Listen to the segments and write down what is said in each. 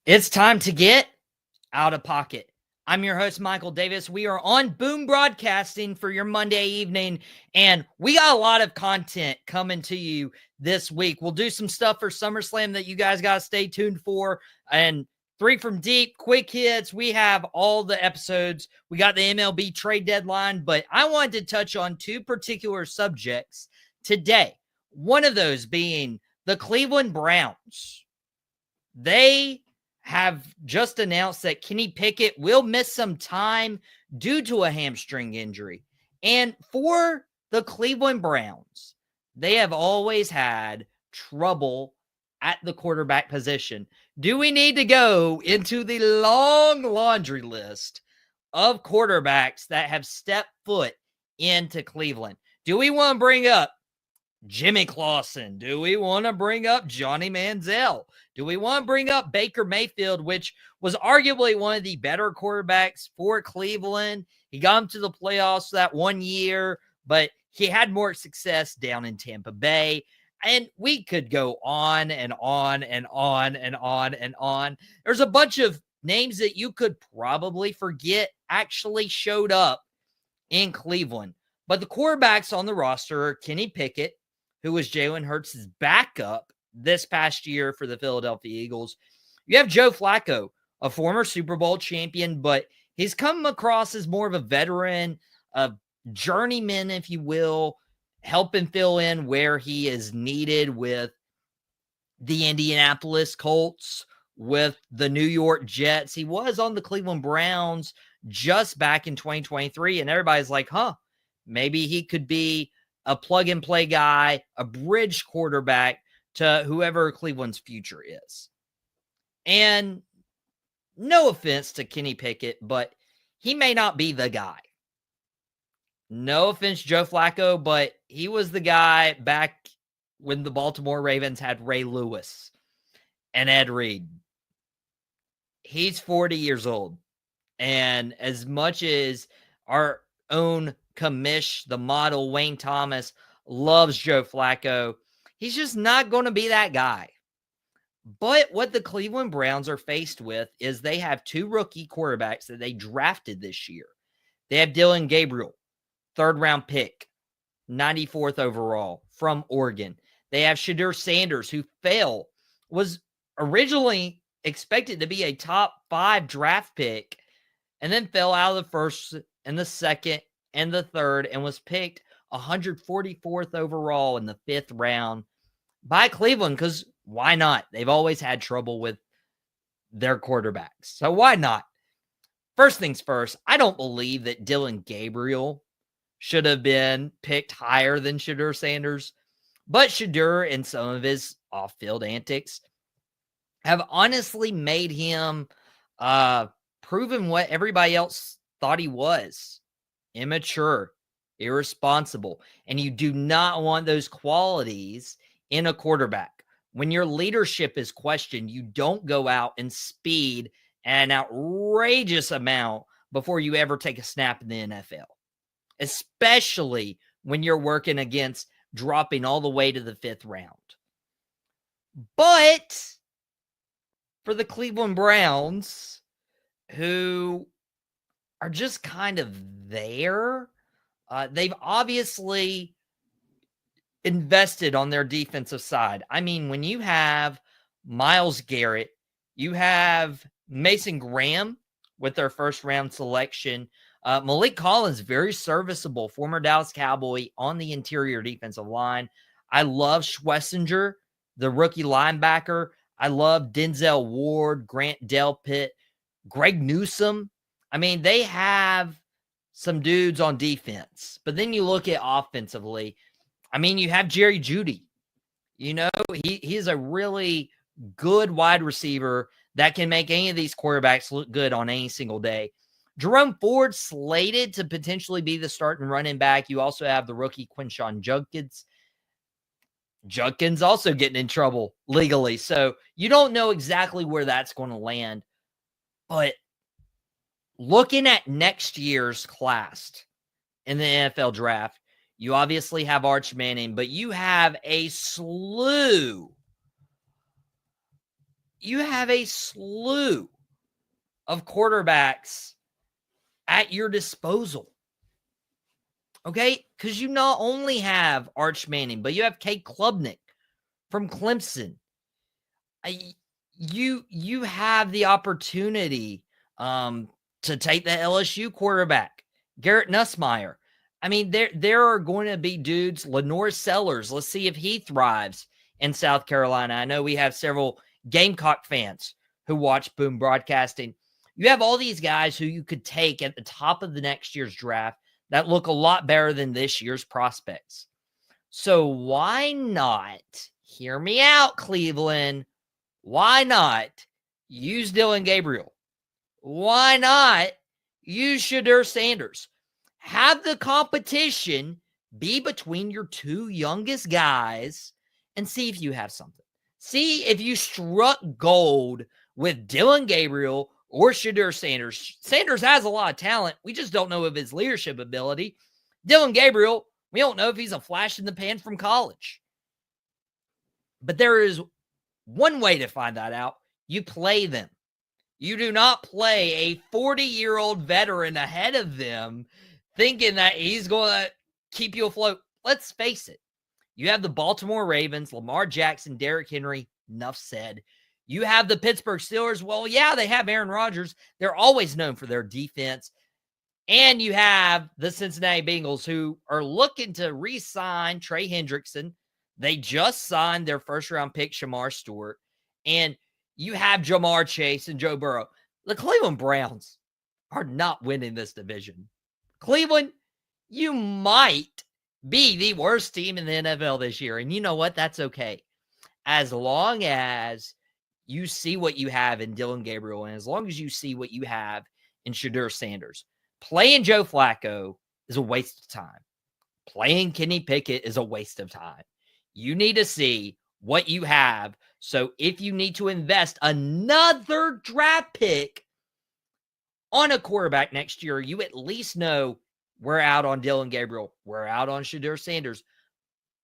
It's time to get out of pocket. I'm your host, Michael Davis. We are on Boom Broadcasting for your Monday evening, and we got a lot of content coming to you this week. We'll do some stuff for SummerSlam that you guys got to stay tuned for, and 3 from Deep, quick hits. We have all the episodes. We got the MLB trade deadline, but I wanted to touch on 2 particular subjects today. One of those being the Cleveland Browns. They have just announced that Kenny Pickett will miss some time due to a hamstring injury. And for the Cleveland Browns, they have always had trouble at the quarterback position. Do we need to go into the long laundry list of quarterbacks that have stepped foot into Cleveland? Do we want to bring up Jimmy Clausen? Do we want to bring up Johnny Manziel? Do we want to bring up Baker Mayfield, which was arguably one of the better quarterbacks for Cleveland? He got him to the playoffs that 1 year, but he had more success down in Tampa Bay. And we could go on and on and on and on and on. There's a bunch of names that you could probably forget actually showed up in Cleveland. But the quarterbacks on the roster are Kenny Pickett, who was Jalen Hurts' backup this past year for the Philadelphia Eagles. You have Joe Flacco, a former Super Bowl champion, but he's come across as more of a veteran, a journeyman, if you will, helping fill in where he is needed with the Indianapolis Colts, with the New York Jets. He was on the Cleveland Browns just back in 2023, and everybody's like, maybe he could be a plug-and-play guy, a bridge quarterback to whoever Cleveland's future is. And no offense to Kenny Pickett, but he may not be the guy. No offense, Joe Flacco, but he was the guy back when the Baltimore Ravens had Ray Lewis and Ed Reed. He's 40 years old. And as much as our own commish, the model, Wayne Thomas, loves Joe Flacco, he's just not going to be that guy. But what the Cleveland Browns are faced with is they have 2 rookie quarterbacks that they drafted this year. They have Dylan Gabriel, 3rd-round pick, 94th overall from Oregon. They have Shadur Sanders, who was originally expected to be a top 5 draft pick, and then fell out of the 1st and the 2nd and the 3rd, and was picked 144th overall in the 5th round by Cleveland, because why not? They've always had trouble with their quarterbacks, so why not? First things first, I don't believe that Dylan Gabriel should have been picked higher than Shadur Sanders, but Shadur and some of his off-field antics have honestly made him proven what everybody else thought he was: immature, irresponsible, and you do not want those qualities in a quarterback. When your leadership is questioned, you don't go out and speed an outrageous amount before you ever take a snap in the NFL, especially when you're working against dropping all the way to the 5th round. But for the Cleveland Browns, who are just kind of there, they've obviously invested on their defensive side. I mean, when you have Myles Garrett, you have Mason Graham with their 1st-round selection, Malik Collins, very serviceable, former Dallas Cowboy on the interior defensive line. I love Schlesinger, the rookie linebacker. I love Denzel Ward, Grant Delpit, Greg Newsome. I mean, they have some dudes on defense. But then you look at offensively. I mean, you have Jerry Jeudy. You know, he's a really good wide receiver that can make any of these quarterbacks look good on any single day. Jerome Ford slated to potentially be the starting running back. You also have the rookie Quinshon Judkins. Judkins also getting in trouble legally. So you don't know exactly where that's going to land. But looking at next year's class in the NFL draft, you obviously have Arch Manning, but you have a slew you have a slew of quarterbacks at your disposal. Okay? Because you not only have Arch Manning, but you have Kate Klubnik from Clemson. You have the opportunity to take the LSU quarterback, Garrett Nussmeier. I mean, there are going to be dudes, Lenore Sellers. Let's see if he thrives in South Carolina. I know we have several Gamecock fans who watch Boom Broadcasting. You have all these guys who you could take at the top of the next year's draft that look a lot better than this year's prospects. So why not, hear me out, Cleveland, why not use Dillon Gabriel? Why not use Shedeur Sanders? Have the competition be between your two youngest guys and see if you have something. See if you struck gold with Dillon Gabriel or Shedeur Sanders. Sanders has a lot of talent. We just don't know of his leadership ability. Dillon Gabriel, we don't know if he's a flash in the pan from college. But there is one way to find that out. You play them. You do not play a 40-year-old veteran ahead of them thinking that he's going to keep you afloat. Let's face it. You have the Baltimore Ravens, Lamar Jackson, Derrick Henry, enough said. You have the Pittsburgh Steelers. Well, yeah, they have Aaron Rodgers. They're always known for their defense. And you have the Cincinnati Bengals, who are looking to re-sign Trey Hendrickson. They just signed their first-round pick, Shamar Stewart. And you have Jamar Chase and Joe Burrow. The Cleveland Browns are not winning this division. Cleveland, you might be the worst team in the NFL this year. And you know what? That's okay. As long as you see what you have in Dillon Gabriel, and as long as you see what you have in Shedeur Sanders, playing Joe Flacco is a waste of time. Playing Kenny Pickett is a waste of time. You need to see what you have. So if you need to invest another draft pick on a quarterback next year, you at least know we're out on Dillon Gabriel. We're out on Shedeur Sanders.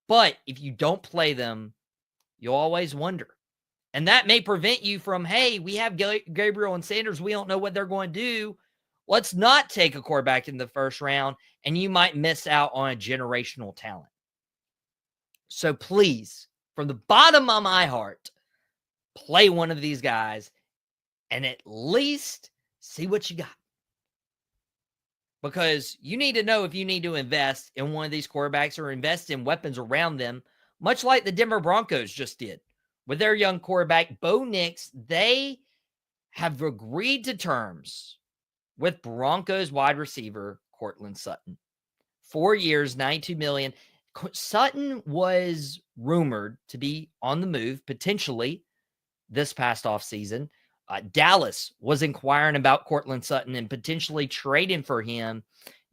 But if you don't play them, you'll always wonder. And that may prevent you from, hey, we have Gabriel and Sanders. We don't know what they're going to do. Let's not take a quarterback in the first round, and you might miss out on a generational talent. So please, from the bottom of my heart, play one of these guys and at least see what you got. Because you need to know if you need to invest in one of these quarterbacks or invest in weapons around them, much like the Denver Broncos just did with their young quarterback, Bo Nix. They have agreed to terms with Broncos wide receiver Courtland Sutton. 4 years, $92 million. Sutton was rumored to be on the move potentially this past offseason. Dallas was inquiring about Courtland Sutton and potentially trading for him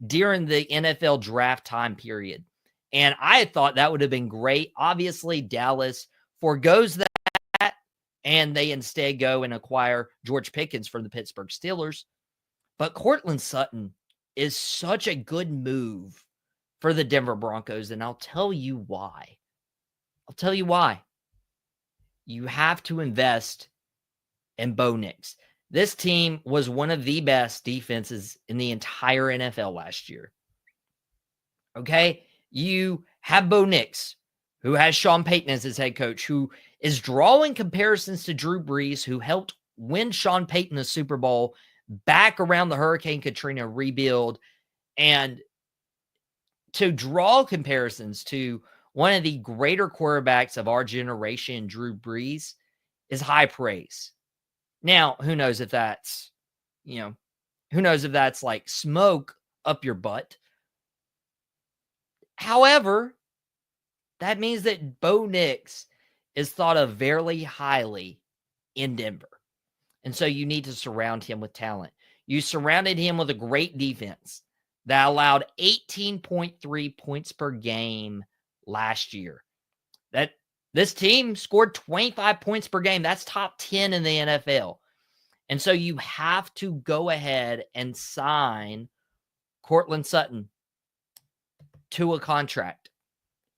during the NFL draft time period. And I thought that would have been great. Obviously, Dallas forgoes that, and they instead go and acquire George Pickens from the Pittsburgh Steelers. But Courtland Sutton is such a good move for the Denver Broncos, and I'll tell you why. You have to invest in Bo Nix. This team was one of the best defenses in the entire NFL last year. Okay? You have Bo Nix, who has Sean Payton as his head coach, who is drawing comparisons to Drew Brees, who helped win Sean Payton the Super Bowl back around the Hurricane Katrina rebuild. And to draw comparisons to one of the greater quarterbacks of our generation, Drew Brees, is high praise. Now, who knows if that's like smoke up your butt. However, that means that Bo Nix is thought of very highly in Denver. And so you need to surround him with talent. You surrounded him with a great defense that allowed 18.3 points per game last year. That this team scored 25 points per game. That's top 10 in the NFL. And so you have to go ahead and sign Courtland Sutton to a contract.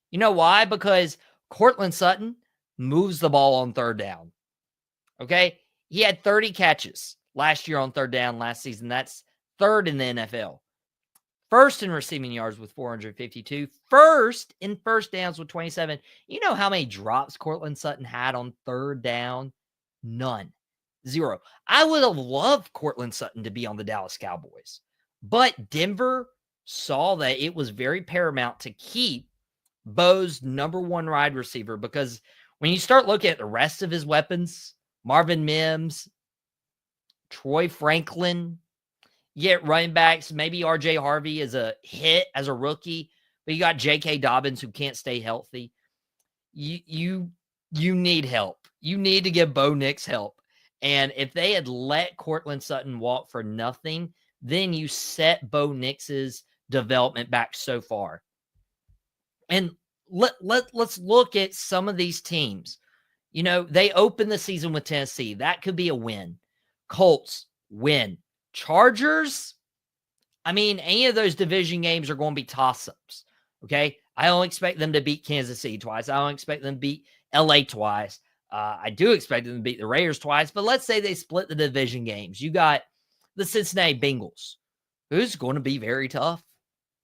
You know why? Because Courtland Sutton moves the ball on third down. Okay. He had 30 catches last year on third down last season. That's third in the NFL. First in receiving yards with 452. First in first downs with 27. You know how many drops Courtland Sutton had on third down? None. 0. I would have loved Courtland Sutton to be on the Dallas Cowboys. But Denver saw that it was very paramount to keep Bo's number one wide receiver, because when you start looking at the rest of his weapons, Marvin Mims, Troy Franklin, you get running backs, maybe RJ Harvey is a hit as a rookie, but you got J.K. Dobbins who can't stay healthy. You need help. You need to give Bo Nix help. And if they had let Courtland Sutton walk for nothing, then you set Bo Nix's development back so far. And let's look at some of these teams. You know, they opened the season with Tennessee. That could be a win. Colts, win. Chargers, I mean, any of those division games are going to be toss-ups, okay? I don't expect them to beat Kansas City twice. I don't expect them to beat LA twice. I do expect them to beat the Raiders twice, but let's say they split the division games. You got the Cincinnati Bengals, who's going to be very tough.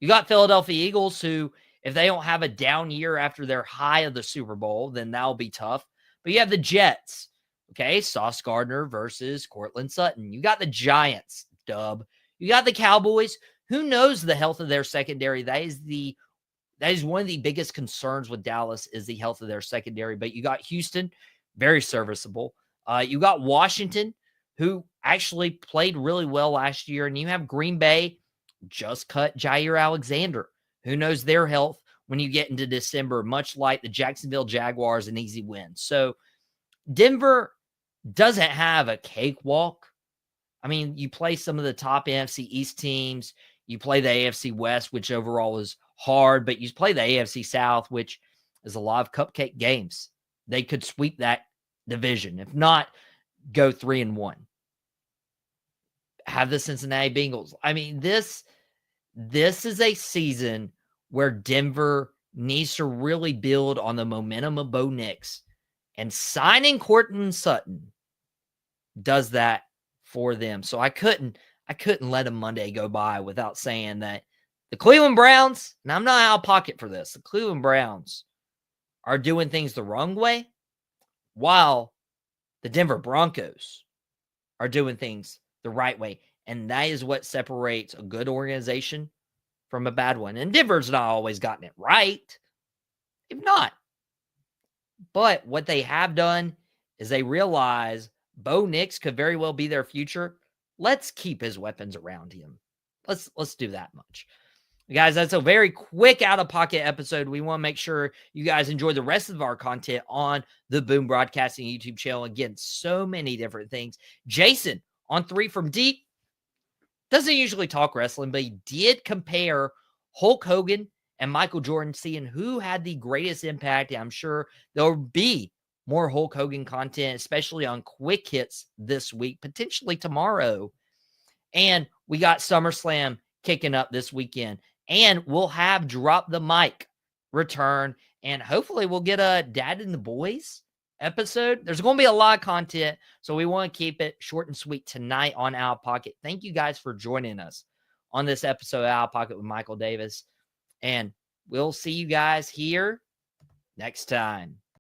You got Philadelphia Eagles, who, if they don't have a down year after their high of the Super Bowl, then that'll be tough. But you have the Jets, okay? Sauce Gardner versus Courtland Sutton. You got the Giants, dub. You got the Cowboys. Who knows the health of their secondary? That is one of the biggest concerns with Dallas, is the health of their secondary. But you got Houston, very serviceable. You got Washington, who actually played really well last year. And you have Green Bay, just cut Jair Alexander. Who knows their health when you get into December, much like the Jacksonville Jaguars, an easy win. So Denver doesn't have a cakewalk. I mean, you play some of the top NFC East teams. You play the AFC West, which overall is hard, but you play the AFC South, which is a lot of cupcake games. They could sweep that division. If not, go 3-1. Have the Cincinnati Bengals. I mean, this is a season where Denver needs to really build on the momentum of Bo Nix, and signing Courtland Sutton does that for them. So I couldn't let a Monday go by without saying that the Cleveland Browns, and I'm not out of pocket for this, the Cleveland Browns are doing things the wrong way, while the Denver Broncos are doing things the right way. And that is what separates a good organization from a bad one. And Denver's not always gotten it right. If not. But what they have done is they realize Bo Nix could very well be their future. Let's keep his weapons around him. Let's do that much. Guys, that's a very quick out-of-pocket episode. We want to make sure you guys enjoy the rest of our content on the Boom Broadcasting YouTube channel. Again, so many different things. Jason on 3 from Deep doesn't usually talk wrestling, but he did compare Hulk Hogan and Michael Jordan, seeing who had the greatest impact. I'm sure there'll be more Hulk Hogan content, especially on Quick Hits this week, potentially tomorrow. And we got SummerSlam kicking up this weekend. And we'll have Drop the Mic return. And hopefully we'll get a Dad and the Boys episode. There's going to be a lot of content, so we want to keep it short and sweet tonight on Out of Pocket. Thank you guys for joining us on this episode of Out of Pocket with Michael Davis. And we'll see you guys here next time.